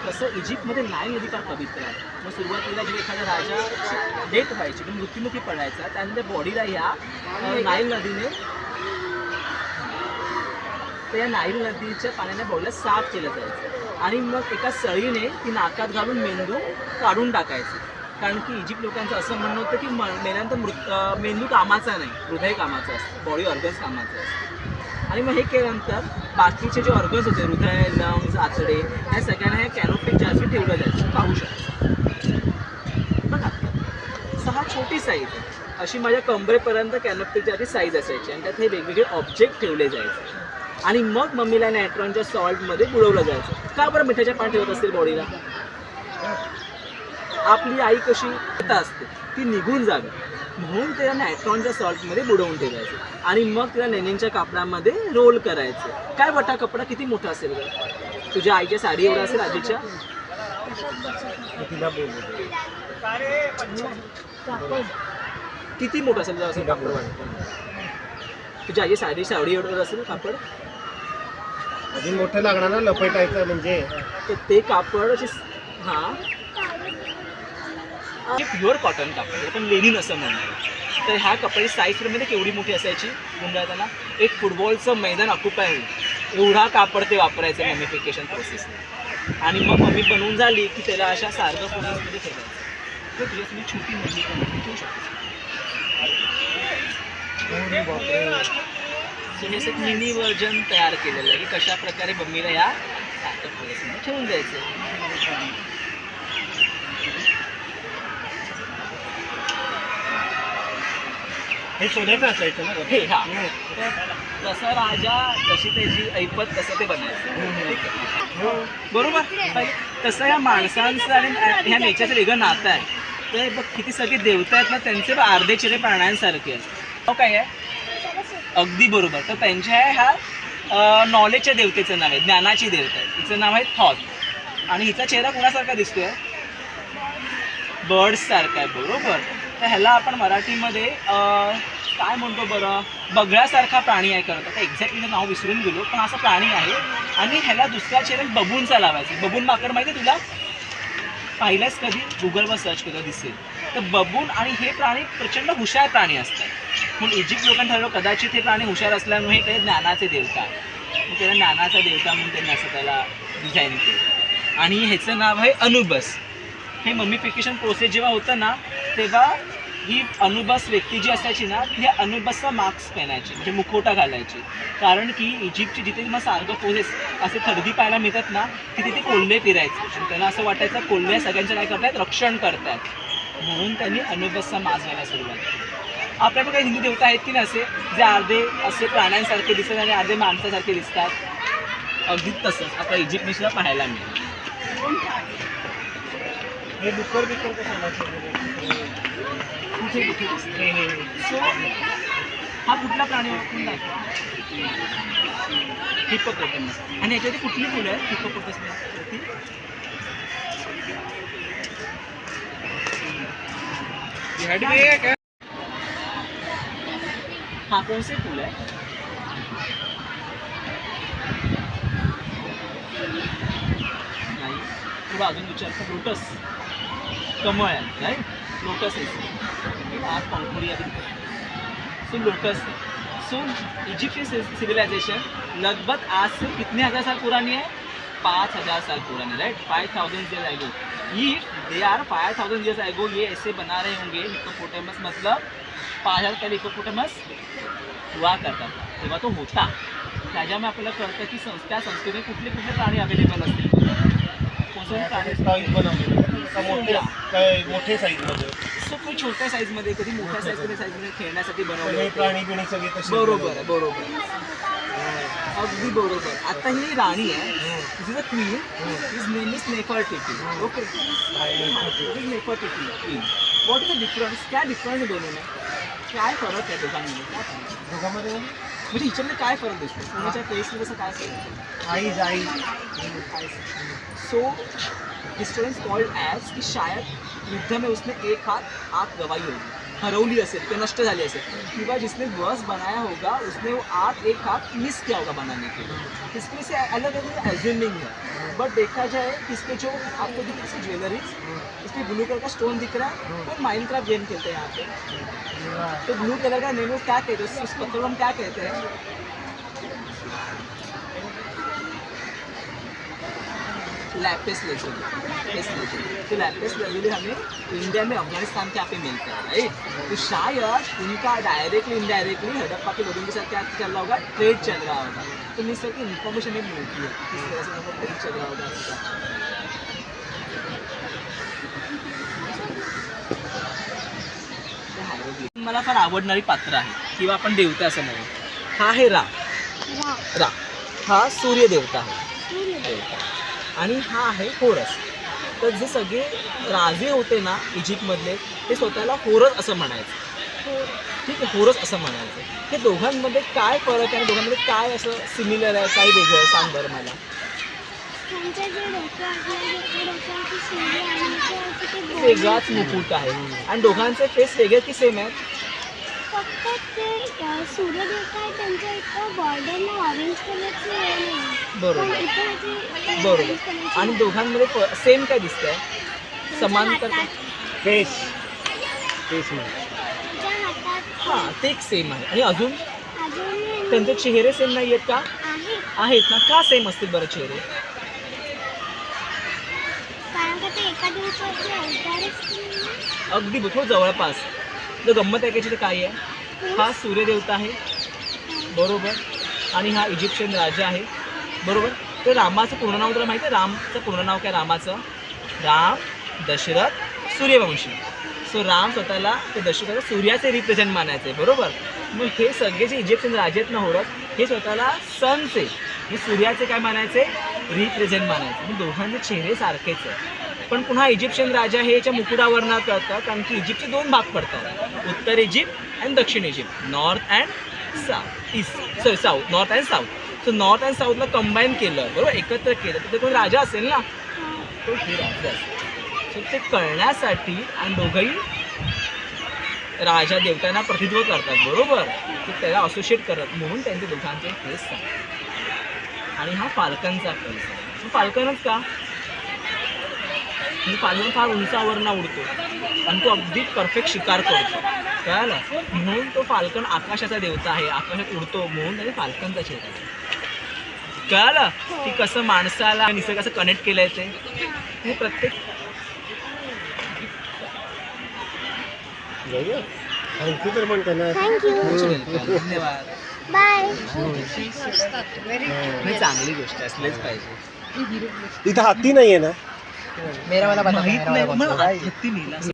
तसं इजिप्तमध्ये नाईल नदी फार पवित्र आहे. मग सुरुवातीला जेव्हा एखादा राजा डेथ व्हायची किंवा मृत्युमुखी पडायचा त्यानंतर बॉडीला ह्या नाईल नदीने त्या नाईल नदीच्या पाण्याने बॉडीला साफ केलं जायचं आणि मग एका सळीने ती नाकात घालून मेंदू काढून टाकायची. कारण की इजिप्त लोकांचं असं म्हणणं होतं की मेल्यानंतर मेंदू कामाचा नाही, हृदय कामाचं असतं, बॉडी ऑर्गन्स कामाचं असतं. आणि मग हे केल्यानंतर बाकीचे जे ऑर्गन्स होते, हृदय, लंग्स, आतडे, ह्या सगळ्यांना ह्या कॅनोपिक जारमध्ये ठेवलं जायचं. पाहू शकतो बघा, 6 छोटी साईज आहे, अशी माझ्या कंबरेपर्यंत कॅनोपिक जारची साईज असायची आणि त्यात हे वेगवेगळे ऑब्जेक्ट ठेवले जायचे. आणि मग मम्मीला नायट्रॉनच्या सॉल्टमध्ये बुडवलं जायचं. का बरं मिठाच्या पाण्यात ठेवत असतील बॉडीला? आपली आई कशी असते ती निघून जावी म्हणून त्याला नायट्रॉनच्या सॉल्टमध्ये बुडवून ठेवायचं आणि मग तिला लेनिनच्या कापडामध्ये रोल करायचं. काय बटा कपडा किती मोठा असेल ग? तुझ्या आईच्या साडी एवढा असेल आजीच्या? किती मोठं असेल असं कापड वाटतं? तुझ्या आईची साडी एवढं असेल कापड? अजून मोठं लागणार ना लपेटायचं म्हणजे. तर ते कापड हां प्युअर कॉटन कापड पण लेनिन असं म्हणतात. तर ह्या कपड्याची साईजमध्ये केवढी मोठी असायची गुंडाळताना? एक फुटबॉलचं मैदान ऑक्युपाय होईल एवढा कापड ते वापरायचं मॅन्युफॅक्चरेशन प्रोसेसने. आणि मग मम्मी बनवून झाली की त्याला अशा सारखं प्रोसेसमध्ये ठेवायचं. तर तुझ्या तुम्ही छोटी मम्मी पण ठेवू शकतो. सो हे एक मिनी व्हर्जन तयार केलेलं आहे की कशा प्रकारे मम्मीला या सारखं प्रोसेसमध्ये ठेवून द्यायचं. हे सोन्याचं असायचं ना हे हा जसं राजा जशी त्याची ऐपत तसं ते बनायचं. बरोबर. तसं या माणसांचं आणि ह्या नेचरचं वेगळं नातं आहे. तर बघ किती सगळे देवता आहेत ना त्यांचे अर्धे चेहरे प्राण्यांसारखे आहेत. काय आहे? अगदी बरोबर. तर त्यांच्या ह्या नॉलेजच्या देवतेचं नाव आहे, ज्ञानाची देवता आहे. तिचं नाव आहे थॉट. आणि हिचा चेहरा कोणासारखा दिसतोय? बर्ड्स सारखा आहे. बरोबर. तर ह्याला आपण मराठीमध्ये काय म्हणतो बरं? बगळ्यासारखा प्राणी आहे करत. आता एक्झॅक्टली नाव विसरून गेलो पण असं प्राणी आहे. आणि ह्याला दुसऱ्या चेहऱ्यात बबूनचा लावायचा. बबून माकड माहिती आहे तुला? पाहिलंच कधी? गुगलवर सर्च केलं दिसेल. तर बबून आणि हे प्राणी प्रचंड हुशार प्राणी असतात. म्हणून इजिप्त लोकांनी ठरवलं कदाचित हे प्राणी हुशार असल्यामुळे ते ज्ञानाचे देवता, मग त्याला ज्ञानाचा देवता म्हणून त्यांनी असं त्याला डिझाईन केलं. आणि ह्याचं नाव आहे अनुबस. हे मम्मीफिकेशन प्रोसेस जेव्हा होतं ना तेव्हा ही अनुबस व्यक्ती जी असायची ना ती अनुबसचा मास्क पहनायची म्हणजे मुखोटा घालायची. कारण की इजिप्तची जिथे मग सारखं प्रोसेस असे थरदी पाहायला मिळतात ना की तिथे कोल्हे फिरायचे आणि त्यांना असं वाटायचं कोल्हे सगळ्यांचं काय करतायत? रक्षण करतात. म्हणून त्यांनी अनुबसचा मास्क घालायला सुरुवात केली. आपल्याकडे काही हिंदू देवता आहेत की नाही असे जे अर्धे असे प्राण्यांसारखे दिसतात आणि अर्धे माणसासारखे दिसतात? अगदीच तसंच आता इजिप्तने सुद्धा पाहायला मिळेल. हे डुक्कर बिक्कर कसं कुठे कुठे दिसते? सो हा कुठला प्राणी ओळखून दाखवा? हिप्पोपोटॅमस. आणि याच्यावरती कुठली फुलं आहेत हिप्पोपोटॅमसवरती? हा कोणते फुल आहे? नाही. थोडा अजून विचारतो. लोटस. कमळ आहे राईट. लोटस आहे. आज पंखुड़ी अभी. So lotus. So Egyptian civilization लगभग आज से कितने हज़ार साल पुरानी है? 5000 साल पुरानी, right. 5000 years ago. If they are 5000 years ago ये ऐसे बना रहे होंगे हिप्पोपोटॅमस, मतलब 5000 पहले हिप्पोपोटॅमस हुआ करता था तेव्हा तो होता. त्याच्यामुळे आपल्याला कळतं की त्या संस्कृतीत कुठले कुठले प्राणी अवेलेबल असतील. कोणते प्राणी साईज बनवलेलं मोठे साईजमध्ये. सो कोणी छोट्या साईजमध्ये कधी मोठ्या साईजमध्ये खेळण्यासाठी बनवले प्राणी बिणी सगळे तसे. बरोबर आहे. बरोबर. अगदी बरोबर. आता ही राणी आहे. This is a queen. His name is Nefertiti. Okay. Nefertiti queen. What is the difference? काय डिफरन्स आहे दोन्ही? काय फरक आहे दोघांमध्ये? म्हणजे हिच्यामध्ये काय फरक दिसतो? कोणाच्या फेसमध्ये असं काय फरक? आई. सो हिस्टोरियंस कॉल्ड ॲज की शायद युद्ध में उसने एक हाथ गवाई होगी, हरवली असेल ते नष्ट झाली असेल, किंवा जिसने बस बनाया होगा उसने वो एक हाथ मिस किया होगा बनाने के लिए. इसमें से अलग अलग एज्यूमिंग है. बट देखा जाए इसके जो आपको दिख रहा है ज्वेलरीज, इसमें ब्लू कलर का स्टोन दिख रहा है, तो माइनक्राफ्ट गेम खेलते हैं यहाँ पे। तो ब्लू कलर का नेम क्या कहते हैं, उस पत्थर को हम क्या कहते हैं? Lapis lazuli. तो लैपिस लेजुली हमें इंडिया में अफगानिस्तान के यहाँ पे मिलता है, राइट। तो शायद उनका डायरेक्टली इनडायरेक्टली हड़प्पा के लोगों के साथ क्या चल रहा होगा, ट्रेड चल रहा होगा। तो मिस की इन्फॉर्मेशन हमें मिलती है किस तरह से उनको ट्रेड चल रहा होगा उनका। मला फार आवडणारी पात्र आहे किंवा आपण देवता असं म्हणू, हा आहे रा। हा सूर्य देवता आहे, आणि हा आहे होरस। तर जे सगळे राजे होते ना इजिप्तमधले, ते स्वतःला होरस असं म्हणायचे, ठीक आहे, होरस असं म्हणायचे। हे दोघांमध्ये काय फरक आहे आणि दोघांमध्ये काय असं सिमिलर आहे, काय वेगळं आहे, सांग बरं मला। वेगळाच मुकुट आहे आणि दोघांचे फेस वेगळे की सेम आहेत? फक्त ते सूर्यदेवता आहे त्यांच्या इथं बॉर्डरला ऑरेंज कलरची आहे, बरोबर बरोबर। आणि दोघांमध्ये सेम काय दिसतंय, समांतर काय? फेस हां, ते एक सेम आहे। आणि अजून अजून त्यांचे चेहरे सेम नाही आहेत का? आहेत ना, का सेम असतील बरं चेहरे? कारण का ते एका दिवसाचे अवतारच अगदी थोडं जवळपास। तर गंमत आहे त्याची, तर काय आहे, हा सूर्यदेवता आहे बरोबर, आणि हा इजिप्शियन राजा आहे बरोबर। तर रामाचं पूर्ण नाव तुला माहिती आहे? रामचं पूर्ण नाव काय रामाचं? राम दशरथ सूर्यवंशी। सो राम स्वतःला ते दशरथ सूर्याचे रिप्रेझेंट मानायचे बरोबर। मग हे सगळे जे इजिप्शियन राजे आहेत ना होरस, हे स्वतःला सनचे, हे सूर्याचे काय मानायचे, रिप्रेझेंट मानायचे। मग दोघांचे चेहरे सारखेच आहे। पण पुन्हा इजिप्शियन राजा हे याच्या मुकुटावरनं कळतात, कारण की इजिप्तचे दोन भाग पडतात, उत्तर इजिप्त आणि दक्षिण Egypt, north and south, south, north and south. So north and साऊथला कंबाईन केलं बरोबर, एकत्र केलं, तर ते कोण राजा असेल ना, तो हे राजा असेल। सो ते कळण्यासाठी आणि दोघंही राजा देवतांना प्रतिनिधित्व करतात बरोबर, ते त्याला असोशिएट करत, म्हणून त्यांचे दोघांचे फेस सांगतात। आणि हा फाल्कनचा फेस आहे। फाल्कनच का? म्हणजे फाल्कन फार उंचावरनं उडतो आणि तो अगदी परफेक्ट शिकार करतो, कळलं? म्हणून तो फाल्कन आकाशाचा देवता आहे, आकाशात उडतो, म्हणून त्याने फाल्कनचा चेहरा आहे। कळलं की कसं माणसाला निसर्गाचं कनेक्ट केलंय ते? हे प्रत्येक थँक्यू तर म्हणतो ना। धन्यवाद, बाय। नाही, चांगली गोष्ट असलीच पाहिजे। इथं हत्ती नाहीये ना? माहित नाही, मला हत्ती नेला